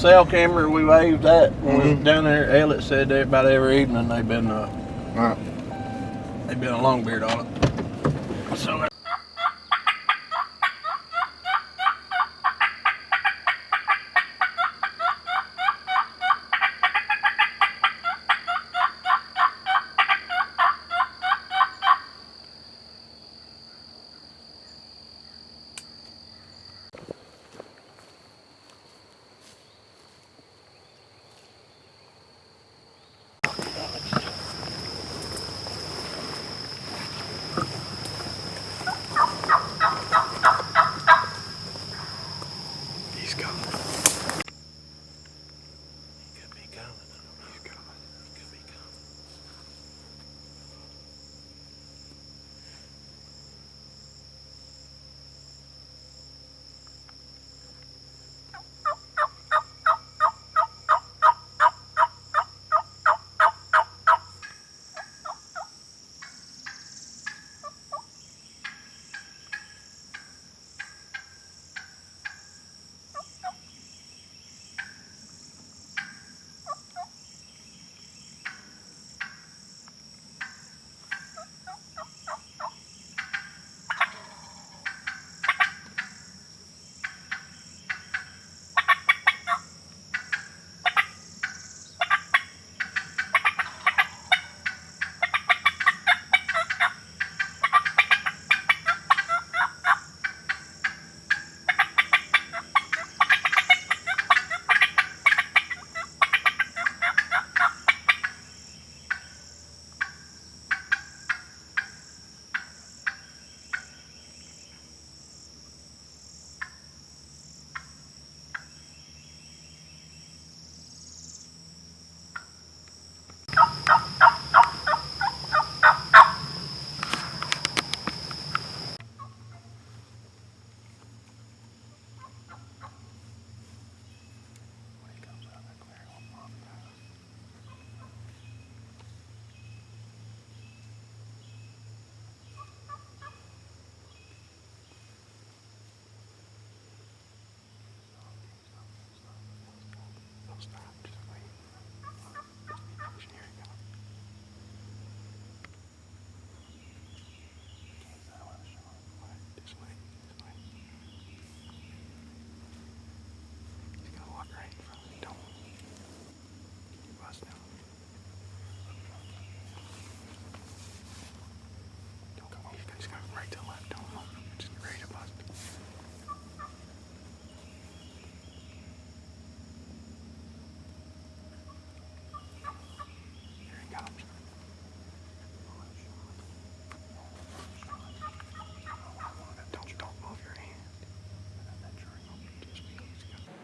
cell camera we waved at when we were down there. Elliot said that about every evening they've been a longbeard on it. So.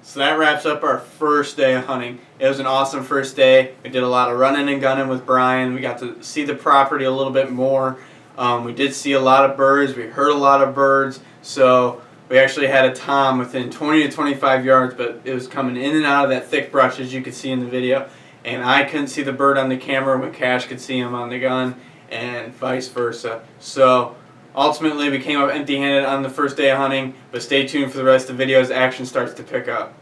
So that wraps up our first day of hunting. It was an awesome first day. We did a lot of running and gunning with Brian. We got to see the property a little bit more. We did see a lot of birds. We heard a lot of birds. So we actually had a tom within 20 to 25 yards, but it was coming in and out of that thick brush, as you could see in the video. And I couldn't see the bird on the camera when Kash could see him on the gun, and vice versa. So ultimately we came up empty-handed on the first day of hunting, but stay tuned for the rest of the video as action starts to pick up.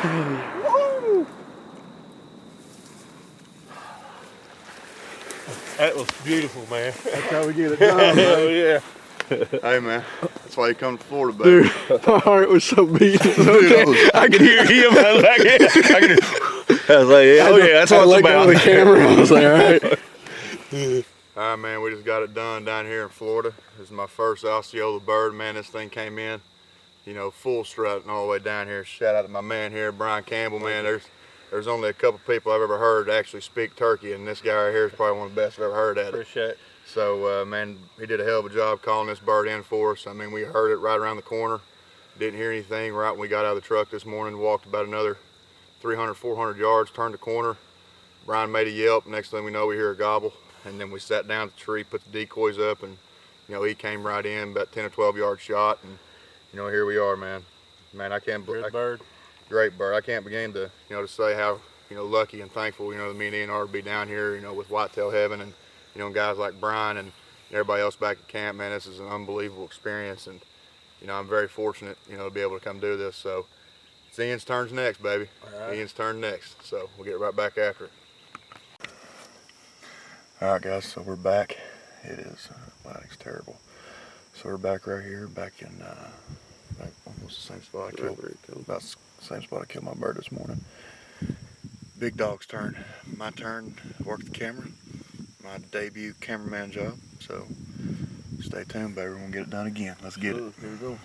Woo! That was beautiful, man. That's how we get it done, Hell man. yeah. Hey, man. That's why you come to Florida, baby. Dude, my heart was so beating. Okay. I could hear him. I was like, yeah, oh yeah, that's what it's about. The camera. I was like, all right. All right, man. We just got it done down here in Florida. This is my first Osceola bird, man. This thing came in, you know, full strutting all the way down here. Shout out to my man here, Brian Campbell, man. There's only a couple people I've ever heard actually speak turkey, and this guy right here is probably one of the best I've ever heard at it. Appreciate it. So, man, he did a hell of a job calling this bird in for us. I mean, we heard it right around the corner. Didn't hear anything right when we got out of the truck this morning. Walked about another 300, 400 yards, turned the corner. Brian made a yelp. Next thing we know, we hear a gobble. And then we sat down at the tree, put the decoys up, and, you know, he came right in, about 10 or 12 yard shot. And, you know, here we are, man. Man, I can't believe it. Bird. Great bird. I can't begin to, you know, to say how, you know, lucky and thankful, you know, me and Ian are to be down here, you know, with Whitetail Heaven and, you know, guys like Brian and everybody else back at camp. Man, this is an unbelievable experience, and, you know, I'm very fortunate, you know, to be able to come do this. So it's Ian's turn next, baby. All right. Ian's turn next, so we'll get right back after it. All right, guys, so we're back. It is, lighting's terrible. So we're back right here, back in, back almost the same spot I killed, about the same spot I killed my bird this morning. Big dog's turn. My turn to work the camera. My debut cameraman job. So stay tuned, baby. We're gonna get it done again. Let's get it. Here we go.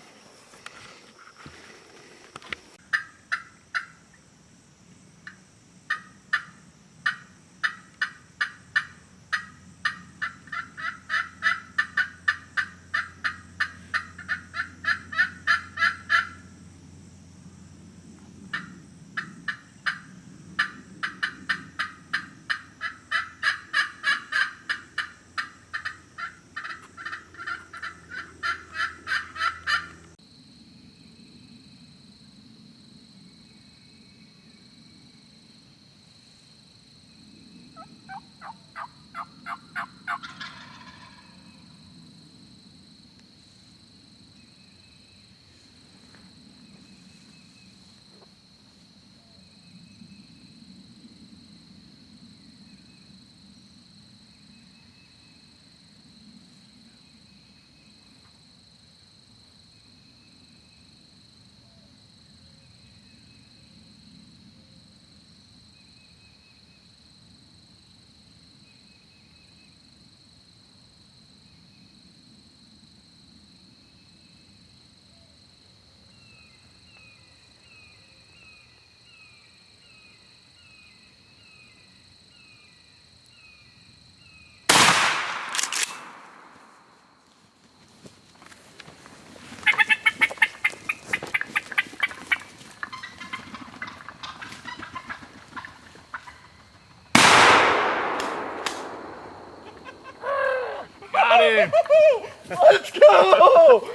Let's go!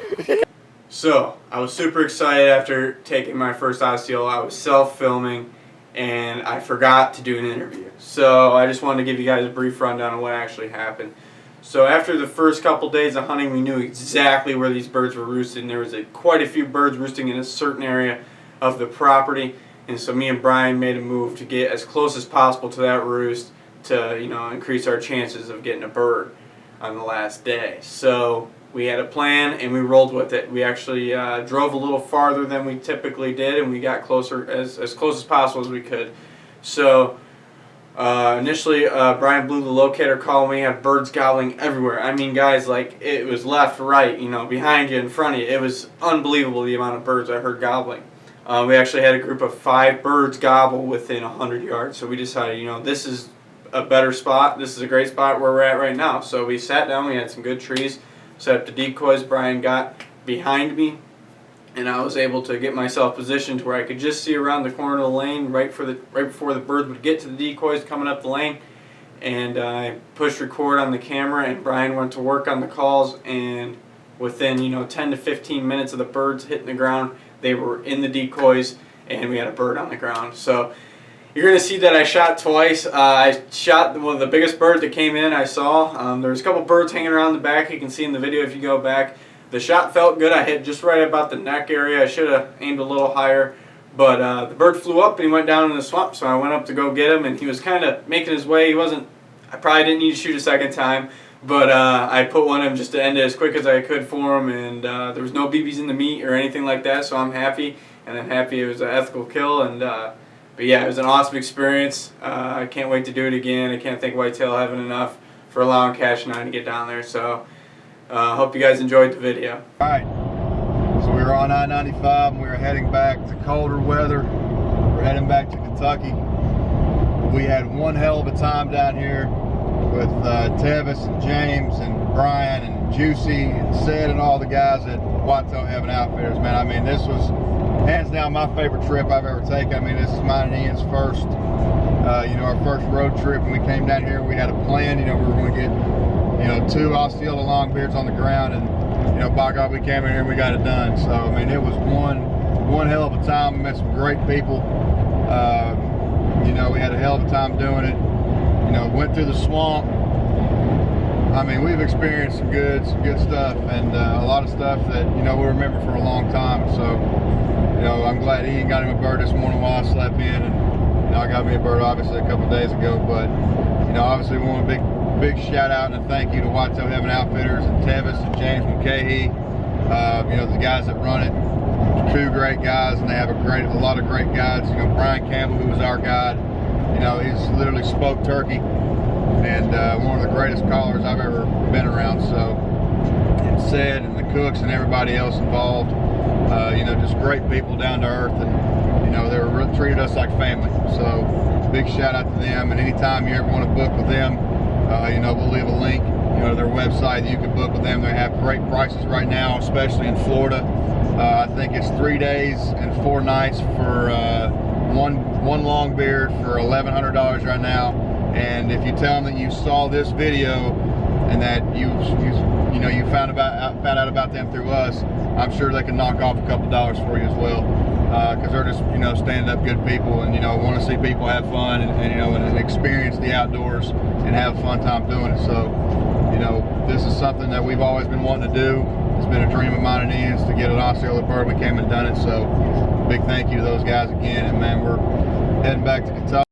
So, I was super excited after taking my first Osceola. I was self-filming, and I forgot to do an interview. So, I just wanted to give you guys a brief rundown of what actually happened. So, after the first couple days of hunting, we knew exactly where these birds were roosting. There was quite a few birds roosting in a certain area of the property, and so me and Brian made a move to get as close as possible to that roost to, you know, increase our chances of getting a bird on the last day. So we had a plan and we rolled with it. We actually drove a little farther than we typically did, and we got closer, as close as possible as we could. So initially Brian blew the locator call, and we had birds gobbling everywhere. I mean, guys, like, it was left, right, you know, behind you, in front of you. It was unbelievable the amount of birds I heard gobbling. We actually had a group of 5 birds gobble within 100 yards. So we decided, you know, this is a better spot. This is a great spot where we're at right now. So we sat down, we had some good trees, set up the decoys. Brian got behind me, and I was able to get myself positioned to where I could just see around the corner of the lane right before the birds would get to the decoys coming up the lane. And I pushed record on the camera, and Brian went to work on the calls, and within, you know, 10 to 15 minutes of the birds hitting the ground, they were in the decoys, and we had a bird on the ground. So you're going to see that I shot twice. I shot one of the biggest bird that came in I saw. There's a couple birds hanging around the back. You can see in the video if you go back. The shot felt good. I hit just right about the neck area. I should have aimed a little higher, But the bird flew up and he went down in the swamp, so I went up to go get him, and he was kind of making his way. I probably didn't need to shoot a second time, but I put one in just to end it as quick as I could for him, and there was no BBs in the meat or anything like that, so I'm happy, and I'm happy it was an ethical kill. And but yeah, it was an awesome experience. I can't wait to do it again. I can't thank Whitetail Heaven enough for allowing Kash and I to get down there. So hope you guys enjoyed the video. All right, so we were on I-95 and we were heading back to colder weather. We're heading back to Kentucky. We had one hell of a time down here with Tevis and James and Brian and Juicy and Sid and all the guys at Whitetail Heaven Outfitters. Man, I mean, this was hands down my favorite trip I've ever taken. I mean, this is mine and Ian's first, our first road trip. When we came down here, we had a plan. We were going to get, 2 Osceola longbeards on the ground, and by God, we came in here and we got it done. So I mean, it was one hell of a time. We met some great people. We had a hell of a time doing it. Went through the swamp. I mean, we've experienced some good stuff, and a lot of stuff that we remember for a long time. So I'm glad Ian got him a bird this morning while I slept in, and I got me a bird obviously a couple days ago. But obviously we want a big shout out and a thank you to Whitetail Heaven Outfitters and Tevis and James McCahey. The guys that run it, 2 great guys, and they have a lot of great guides. Brian Campbell, who was our guide, he's literally spoke turkey, and one of the greatest callers I've ever been around. So, and Sid and the cooks and everybody else involved, just great people, down to earth, and they really treated us like family. So big shout out to them, and anytime you ever want to book with them, we'll leave a link to their website that you can book with them. They have great prices right now, especially in Florida. I think it's 3 days and 4 nights for one long beard for $1,100 right now. And if you tell them that you saw this video and that you found out about them through us, I'm sure they can knock off a couple dollars for you as well, because they're just stand-up good people, and want to see people have fun and experience the outdoors and have a fun time doing it. So this is something that we've always been wanting to do. It's been a dream of mine and Ian's to get an Osceola bird. We came and done it. So big thank you to those guys again, and man, we're heading back to Kentucky.